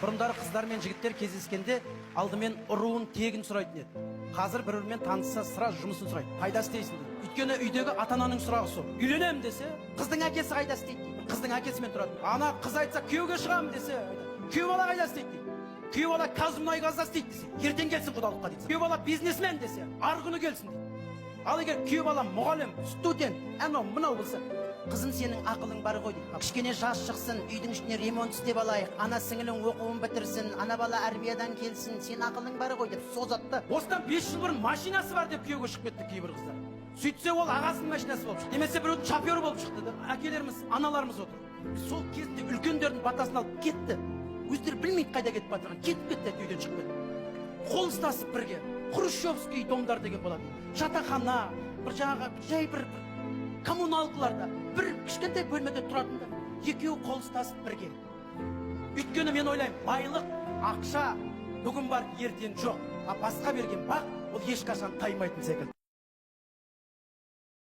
Бұрындары қыздар мен жігіттер кездескенде алдымен ұруын тегін сұрайтын еді. Қазір бір-бірімен танысса сразу жұмысын сұрайды. Қайда істейсің дейді. Өйткені үйдегі ата-ананың сұрағы сол. Үйленемін десе, қыздың әкесі қайда істейді дейді. Қыздың әкесімен тұрады. Ана қыз айтса, күйеуге шығамын десе, күйеу бала қайда істейді дейді. Күйеу бала Қазмұнайгазда істейді десе, ертең келсін құдалыққа дейді. Күйеу бала бизнесмен десе, арғы күні келсін дейді. Ал егер күйеу бала мұғалім, студент, анау мынау болса, қызым сенің ақылың бар ғой дейді. Кішкене жас шықсын, үйдің ішіне ремонт істеп алайық, ана сіңілің оқуын бітірсін, ана бала армиядан келсін, сен ақылың бар ғой деп созатты. Осыдан 5 жыл бұрын машинасы бар деп күйеуге шығып кетті кейбір қыздар. Сөйтсе ол ағасының машинасы болып шықты. Немесе біреудің шофері болып шықты. Әкелеріміз, аналарымыз отыр. Сол кезінде үлкендердің батасын алып кетті. Өздері білмейді қайда кетіп жатырғанын, кетіп кетті, үйден шығып кетті. Қол ұстасып бірге хрущевский домдар деген болады. Жатақхана, бір жаңағы жай бір коммуналкаларда бір кішкентай бөлмеде тұратындар. Екеуі қол ұстасып бірге. Өйткені мен ойлаймын, байлық, ақша бүгін бар, ертең жоқ. А басқа берген бақ, ол ешқашан таймайтын секілді.